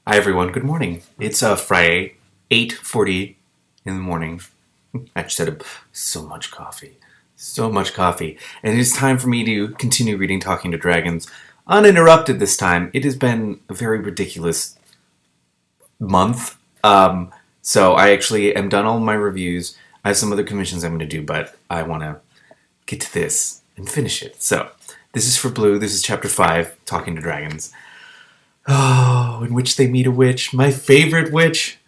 Hi everyone, good morning. It's Friday, 8:40 in the morning. I just had so much coffee. So much coffee. And it is time for me to continue reading Talking to Dragons. Uninterrupted this time. It has been a very ridiculous month. So I actually am done all my reviews. I have some other commissions I'm going to do, but I want to get to this and finish it. So, this is for Blue. This is Chapter 5, Talking to Dragons. Oh, in which they meet a witch. My favorite witch.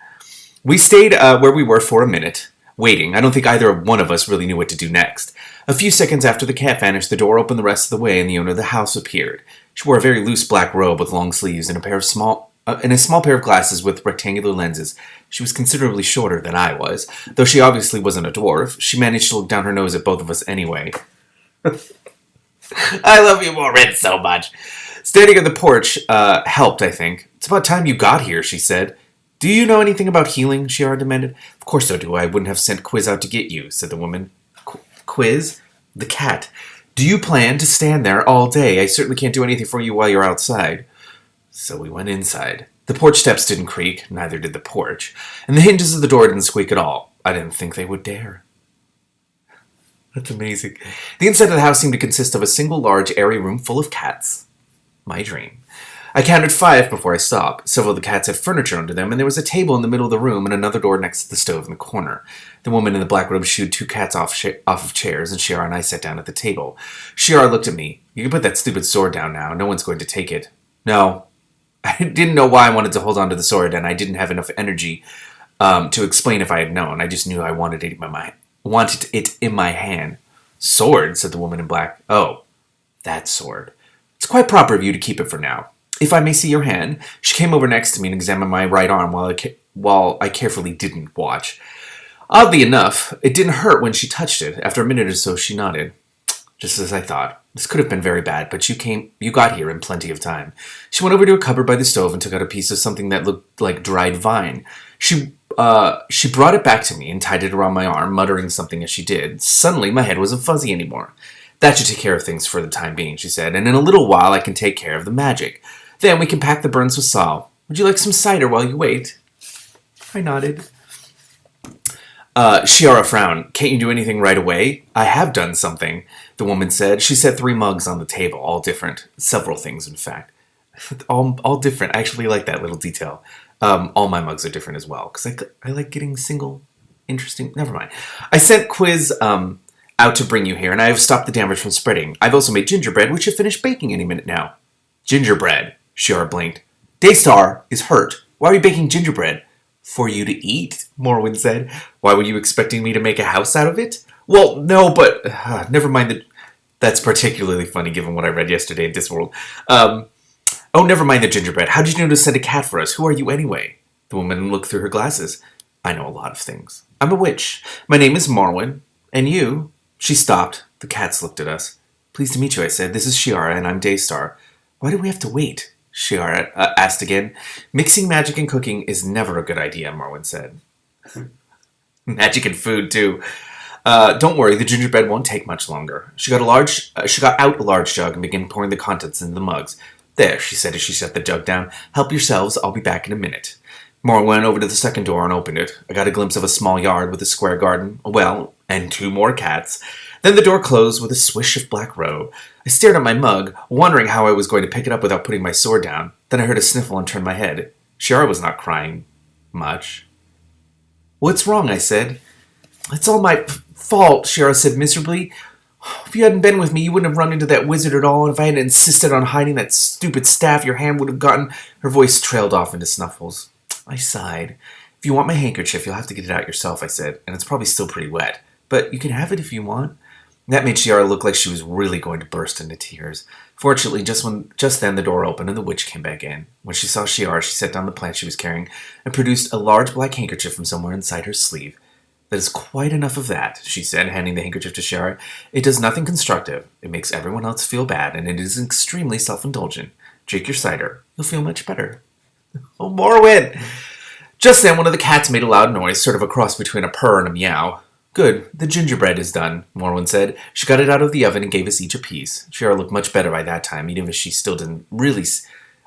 We stayed where we were for a minute, waiting. I don't think either one of us really knew what to do next. A few seconds after the cat vanished, the door opened the rest of the way, and the owner of the house appeared. She wore a very loose black robe with long sleeves and a small pair of glasses with rectangular lenses. She was considerably shorter than I was, though she obviously wasn't a dwarf. She managed to look down her nose at both of us anyway. I love you, Wrede, so much. Standing on the porch helped, I think. It's about time you got here, she said. Do you know anything about healing? Shiara demanded. Of course so do I. Wouldn't have sent Quiz out to get you, said the woman. Quiz? The cat. Do you plan to stand there all day? I certainly can't do anything for you while you're outside. So we went inside. The porch steps didn't creak, neither did the porch, and the hinges of the door didn't squeak at all. I didn't think they would dare. That's amazing. The inside of the house seemed to consist of a single large, airy room full of cats. My dream. I counted 5 before I stopped. Several of the cats had furniture under them, and there was a table in the middle of the room and another door next to the stove in the corner. The woman in the black robe shooed 2 cats off of chairs, and Shiara and I sat down at the table. Shiara looked at me. You can put that stupid sword down now. No one's going to take it. No. I didn't know why I wanted to hold on to the sword, and I didn't have enough energy to explain if I had known. I just knew I wanted it in my hand. Sword, said the woman in black. Oh, that sword. It's quite proper of you to keep it for now. If I may see your hand. She came over next to me and examined my right arm while I carefully didn't watch. Oddly enough, it didn't hurt when she touched it. After a minute or so, she nodded. Just as I thought. This could have been very bad, but you got here in plenty of time. She went over to a cupboard by the stove and took out a piece of something that looked like dried vine. She brought it back to me and tied it around my arm, muttering something as she did. Suddenly, my head wasn't fuzzy anymore. That should take care of things for the time being, she said, and in a little while I can take care of the magic. Then we can pack the burns with sal. Would you like some cider while you wait? I nodded. Shiara frowned. Can't you do anything right away? I have done something, the woman said. She set 3 mugs on the table, all different. Several things, in fact. all different. I actually like that little detail. All my mugs are different as well, because I like getting single, interesting... Never mind. I sent Quiz out to bring you here, and I have stopped the damage from spreading. I've also made gingerbread, which should finish baking any minute now. Gingerbread, Shiara blinked. Daystar is hurt. Why are you baking gingerbread? For you to eat, Morwen said. Why were you expecting me to make a house out of it? Well, no, but... never mind that... That's particularly funny given what I read yesterday in Discworld. Oh, never mind the gingerbread. How did you know to send a cat for us? Who are you anyway? The woman looked through her glasses. I know a lot of things. I'm a witch. My name is Morwen. And you? She stopped. The cats looked at us. Pleased to meet you, I said. This is Shiara, and I'm Daystar. Why do we have to wait? Shiara asked again. Mixing magic and cooking is never a good idea, Morwen said. Magic and food, too. Don't worry, the gingerbread won't take much longer. She got out a large jug and began pouring the contents into the mugs. There, she said as she set the jug down. Help yourselves, I'll be back in a minute. Morwen went over to the second door and opened it. I got a glimpse of a small yard with a square garden, a well, and 2 more cats. Then the door closed with a swish of black robe. I stared at my mug, wondering how I was going to pick it up without putting my sword down. Then I heard a sniffle and turned my head. Shiara was not crying much. What's wrong? I said. It's all my fault, Shiara said miserably. If you hadn't been with me, you wouldn't have run into that wizard at all, and if I hadn't insisted on hiding that stupid staff, your hand would have gotten... Her voice trailed off into snuffles. I sighed. If you want my handkerchief, you'll have to get it out yourself, I said, and it's probably still pretty wet. But you can have it if you want. That made Shiara look like she was really going to burst into tears. Fortunately, just then the door opened and the witch came back in. When she saw Shiara, she set down the plant she was carrying and produced a large black handkerchief from somewhere inside her sleeve. That is quite enough of that, she said, handing the handkerchief to Shiara. It does nothing constructive. It makes everyone else feel bad, and it is extremely self-indulgent. Drink your cider. You'll feel much better. Oh, Morwen! Just then, one of the cats made a loud noise, sort of a cross between a purr and a meow. Good. The gingerbread is done, Morwen said. She got it out of the oven and gave us each a piece. Shiara looked much better by that time, even if she still didn't really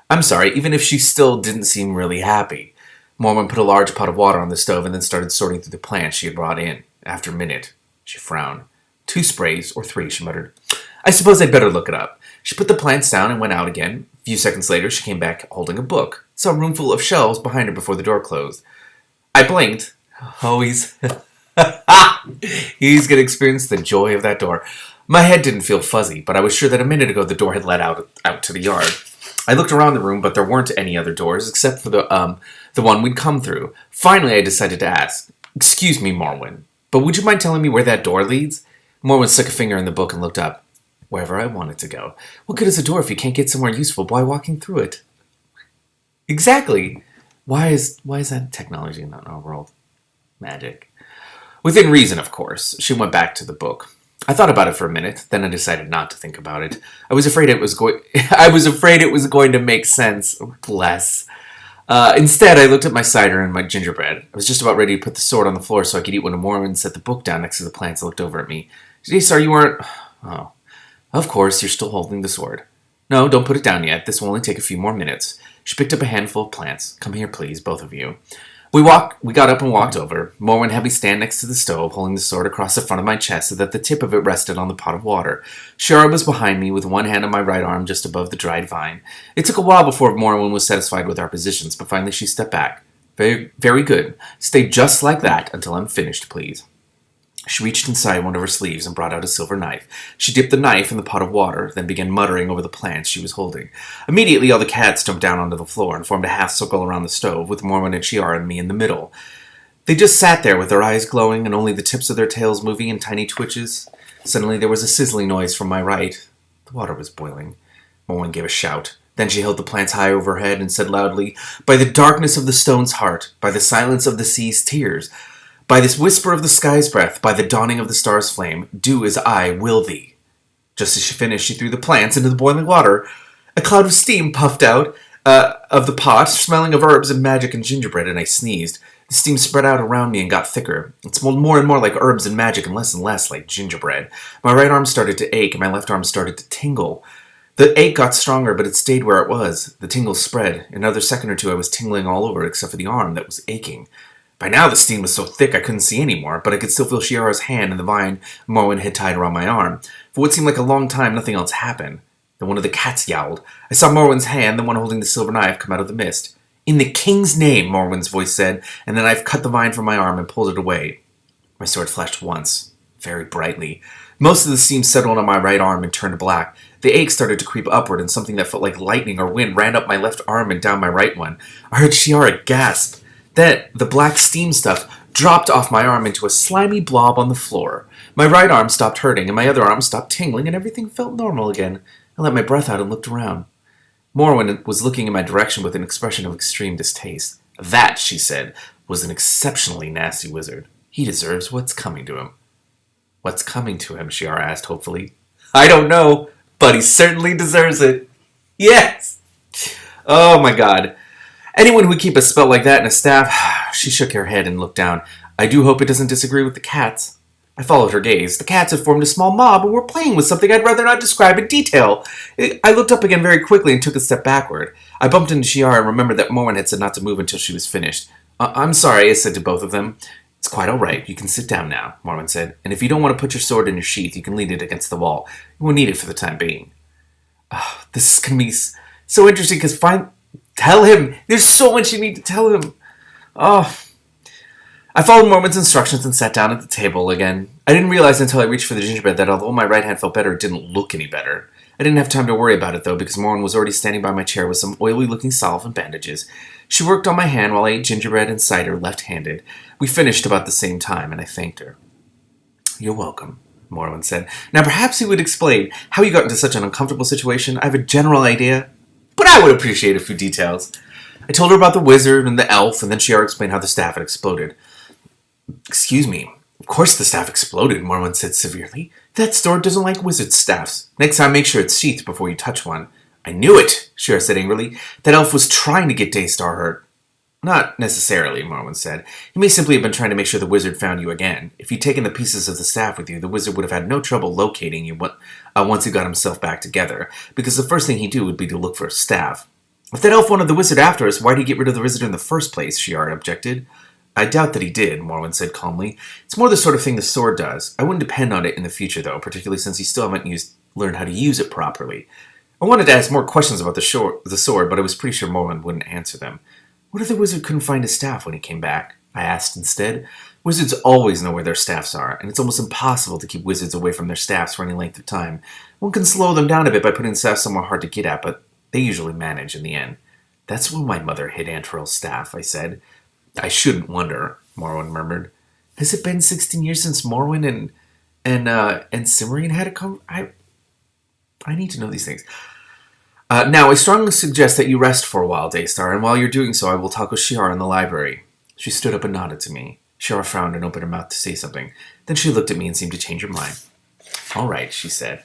I'm sorry, even if she still didn't seem really happy. Mormon put a large pot of water on the stove and then started sorting through the plants she had brought in. After a minute, she frowned. 2 sprays, or 3, she muttered. I suppose I'd better look it up. She put the plants down and went out again. A few seconds later, she came back holding a book. Saw a room full of shelves behind her before the door closed. I blinked. Oh, he's going to experience the joy of that door. My head didn't feel fuzzy, but I was sure that a minute ago the door had led out to the yard. I looked around the room, but there weren't any other doors except for the one we'd come through. Finally, I decided to ask, "Excuse me, Morwen, but would you mind telling me where that door leads?" Morwen stuck a finger in the book and looked up. Wherever I want it to go. What good is a door if you can't get somewhere useful by walking through it? Exactly. Why is that technology in our world? Magic. Within reason, of course. She went back to the book. I thought about it for a minute, then I decided not to think about it. I was afraid it was going to make sense. Bless. Instead, I looked at my cider and my gingerbread. I was just about ready to put the sword on the floor so I could eat when a Mormon set the book down next to the plants and looked over at me. "Gee, sir, you aren't..." Oh. Of course, you're still holding the sword. No, don't put it down yet. This will only take a few more minutes. She picked up a handful of plants. Come here, please, both of you. We got up and walked over. Morwen had me stand next to the stove, holding the sword across the front of my chest so that the tip of it rested on the pot of water. Shara was behind me, with one hand on my right arm just above the dried vine. It took a while before Morwen was satisfied with our positions, but finally she stepped back. Very, very good. Stay just like that until I'm finished, please. She reached inside one of her sleeves and brought out a silver knife. She dipped the knife in the pot of water, then began muttering over the plants she was holding. Immediately, all the cats jumped down onto the floor and formed a half circle around the stove, with Morwen and Chiara and me in the middle. They just sat there with their eyes glowing and only the tips of their tails moving in tiny twitches. Suddenly, there was a sizzling noise from my right. The water was boiling. Morwen gave a shout. Then she held the plants high over her head and said loudly, "By the darkness of the stone's heart, by the silence of the sea's tears, by this whisper of the sky's breath, by the dawning of the star's flame, do as I will thee." Just as she finished, she threw the plants into the boiling water. A cloud of steam puffed out of the pot, smelling of herbs and magic and gingerbread, and I sneezed. The steam spread out around me and got thicker. It smelled more and more like herbs and magic and less like gingerbread. My right arm started to ache, and my left arm started to tingle. The ache got stronger, but it stayed where it was. The tingles spread. In another second or two, I was tingling all over except for the arm that was aching. By now, the steam was so thick I couldn't see anymore, but I could still feel Chiara's hand in the vine Morwen had tied around my arm. For what seemed like a long time, nothing else happened. Then one of the cats yowled. I saw Morwen's hand, the one holding the silver knife, come out of the mist. "In the king's name," Morwen's voice said, and the knife cut the vine from my arm and pulled it away. My sword flashed once, very brightly. Most of the steam settled on my right arm and turned black. The ache started to creep upward, and something that felt like lightning or wind ran up my left arm and down my right one. I heard Chiara gasp. Then, the black steam stuff dropped off my arm into a slimy blob on the floor. My right arm stopped hurting, and my other arm stopped tingling, and everything felt normal again. I let my breath out and looked around. Morwen was looking in my direction with an expression of extreme distaste. "That," she said, "was an exceptionally nasty wizard. He deserves what's coming to him." "What's coming to him?" Chiara asked hopefully. "I don't know, but he certainly deserves it." Yes! Oh my god. Anyone who would keep a spell like that in a staff... She shook her head and looked down. "I do hope it doesn't disagree with the cats." I followed her gaze. The cats had formed a small mob and were playing with something I'd rather not describe in detail. I looked up again very quickly and took a step backward. I bumped into Chiara and remembered that Morwen had said not to move until she was finished. "I'm sorry," I said to both of them. "It's quite all right. You can sit down now," Morwen said. "And if you don't want to put your sword in your sheath, you can lean it against the wall. You won't need it for the time being." Oh, this is going to be so interesting because tell him! There's so much you need to tell him. Oh... I followed Morwen's instructions and sat down at the table again. I didn't realize until I reached for the gingerbread that although my right hand felt better, it didn't look any better. I didn't have time to worry about it, though, because Morwen was already standing by my chair with some oily-looking salve and bandages. She worked on my hand while I ate gingerbread and cider left-handed. We finished about the same time, and I thanked her. "You're welcome," Morwen said. "Now perhaps you would explain how you got into such an uncomfortable situation. I have a general idea, but I would appreciate a few details." I told her about the wizard and the elf, and then Chiara explained how the staff had exploded. "Excuse me. Of course the staff exploded," Morwen said severely. "That sword doesn't like wizard staffs. Next time make sure it's sheathed before you touch one." "I knew it," Chiara said angrily. "That elf was trying to get Daystar hurt." "Not necessarily," Morwen said. "He may simply have been trying to make sure the wizard found you again. If you'd taken the pieces of the staff with you, the wizard would have had no trouble locating you once he got himself back together, because the first thing he'd do would be to look for a staff." If that elf wanted the wizard after us, why'd he get rid of the wizard in the first place? Shiara objected. I doubt that he did, Morwen said calmly. It's more the sort of thing the sword does. I wouldn't depend on it in the future, though, particularly since you still haven't learned how to use it properly. I wanted to ask more questions about the sword, but I was pretty sure Morwen wouldn't answer them. What if the wizard couldn't find his staff when he came back? I asked instead. Wizards always know where their staffs are, and it's almost impossible to keep wizards away from their staffs for any length of time. One can slow them down a bit by putting the staff somewhere hard to get at, but they usually manage in the end. That's when my mother hid Aunt Turl's staff, I said. I shouldn't wonder, Morwen murmured. Has it been 16 years since Morwen and Cimmerian had a I need to know these things. Now, I strongly suggest that you rest for a while, Daystar, and while you're doing so, I will talk with Shiara in the library. She stood up and nodded to me. Shiara frowned and opened her mouth to say something. Then she looked at me and seemed to change her mind. All right, she said.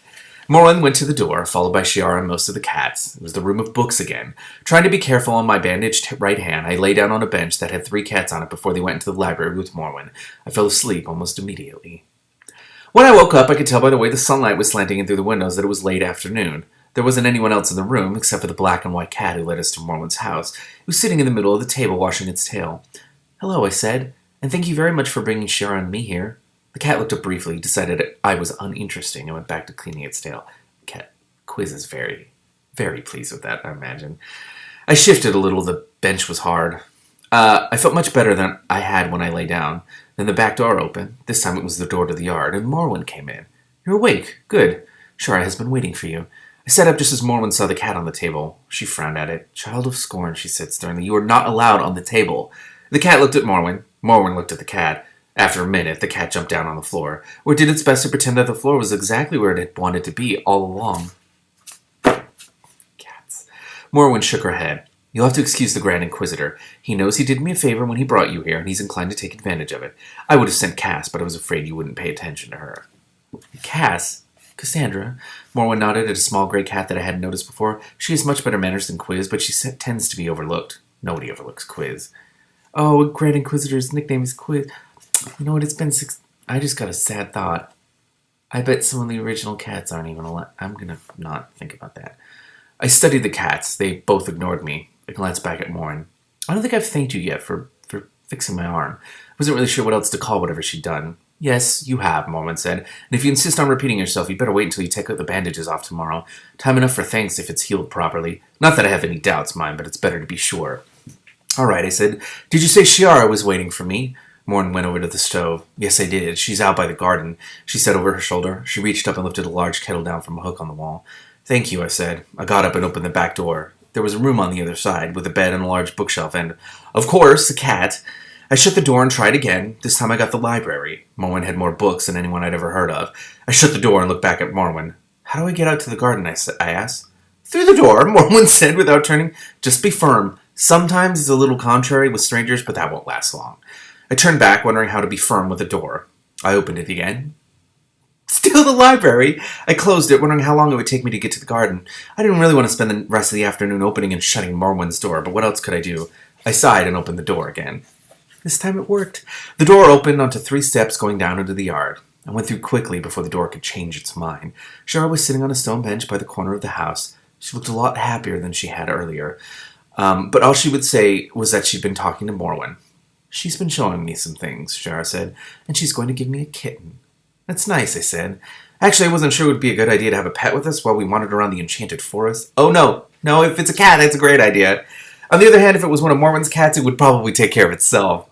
Morwen went to the door, followed by Shiara and most of the cats. It was the room of books again. Trying to be careful on my bandaged right hand, I lay down on a bench that had 3 cats on it before they went into the library with Morwen. I fell asleep almost immediately. When I woke up, I could tell by the way the sunlight was slanting in through the windows that it was late afternoon. There wasn't anyone else in the room, except for the black and white cat who led us to Morwen's house. It was sitting in the middle of the table, washing its tail. Hello, I said, and thank you very much for bringing Shiara and me here. The cat looked up briefly, decided I was uninteresting, and went back to cleaning its tail. Cat Quiz is very, very pleased with that, I imagine. I shifted a little. The bench was hard. I felt much better than I had when I lay down. Then the back door opened. This time it was the door to the yard, and Morwen came in. You're awake. Good. Shiara has been waiting for you. I sat up just as Morwen saw the cat on the table. She frowned at it. Child of scorn, she said sternly. You are not allowed on the table. The cat looked at Morwen. Morwen looked at the cat. After a minute, the cat jumped down on the floor, or did its best to pretend that the floor was exactly where it had wanted to be all along. Cats. Morwen shook her head. You'll have to excuse the Grand Inquisitor. He knows he did me a favor when he brought you here, and he's inclined to take advantage of it. I would have sent Cass, but I was afraid you wouldn't pay attention to her. Cass? Cassandra? Morwen nodded at a small gray cat that I hadn't noticed before. She has much better manners than Quiz, but she tends to be overlooked. Nobody overlooks Quiz. Oh, Grand Inquisitor's nickname is Quiz. You know what, it's been 6... I just got a sad thought. I bet some of the original cats aren't even alive. I'm gonna not think about that. I studied the cats. They both ignored me. I glanced back at Morwen. I don't think I've thanked you yet for fixing my arm. I wasn't really sure what else to call whatever she'd done. Yes, you have, Morwen said. And if you insist on repeating yourself, you better wait until you take the bandages off tomorrow. Time enough for thanks if it's healed properly. Not that I have any doubts, mind, but it's better to be sure. All right, I said. Did you say Shiara was waiting for me? Morwen went over to the stove. Yes, I did. She's out by the garden, she said over her shoulder. She reached up and lifted a large kettle down from a hook on the wall. Thank you, I said. I got up and opened the back door. There was a room on the other side, with a bed and a large bookshelf, and, of course, a cat. I shut the door and tried again. This time I got the library. Morwen had more books than anyone I'd ever heard of. I shut the door and looked back at Morwen. How do I get out to the garden, I asked. Through the door, Morwen said without turning. Just be firm. Sometimes it's a little contrary with strangers, but that won't last long. I turned back, wondering how to be firm with the door. I opened it again. Still the library. I closed it, wondering how long it would take me to get to the garden. I didn't really want to spend the rest of the afternoon opening and shutting Morwen's door, but what else could I do? I sighed and opened the door again. This time it worked. The door opened onto 3 steps going down into the yard. I went through quickly before the door could change its mind. Shiara was sitting on a stone bench by the corner of the house. She looked a lot happier than she had earlier. But all she would say was that she'd been talking to Morwen. She's been showing me some things, Shiara said, and she's going to give me a kitten. That's nice, I said. Actually, I wasn't sure it would be a good idea to have a pet with us while we wandered around the enchanted forest. Oh, no. No, if it's a cat, that's a great idea. On the other hand, if it was one of Morwen's cats, it would probably take care of itself.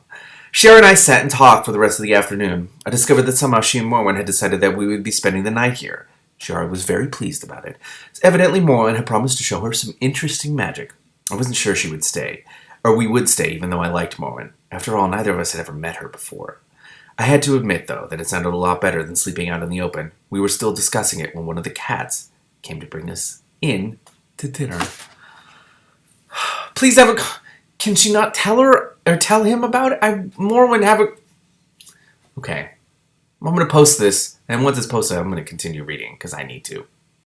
Shiara and I sat and talked for the rest of the afternoon. I discovered that somehow she and Morwen had decided that we would be spending the night here. Shiara was very pleased about it. Evidently, Morwen had promised to show her some interesting magic. I wasn't sure she would stay. Or we would stay, even though I liked Morwen. After all, neither of us had ever met her before. I had to admit, though, that it sounded a lot better than sleeping out in the open. We were still discussing it when one of the cats came to bring us in to dinner. Please have a... Can she not tell her or tell him about it? Morwen have a... Okay. I'm going to post this, and once it's posted, I'm going to continue reading, because I need to.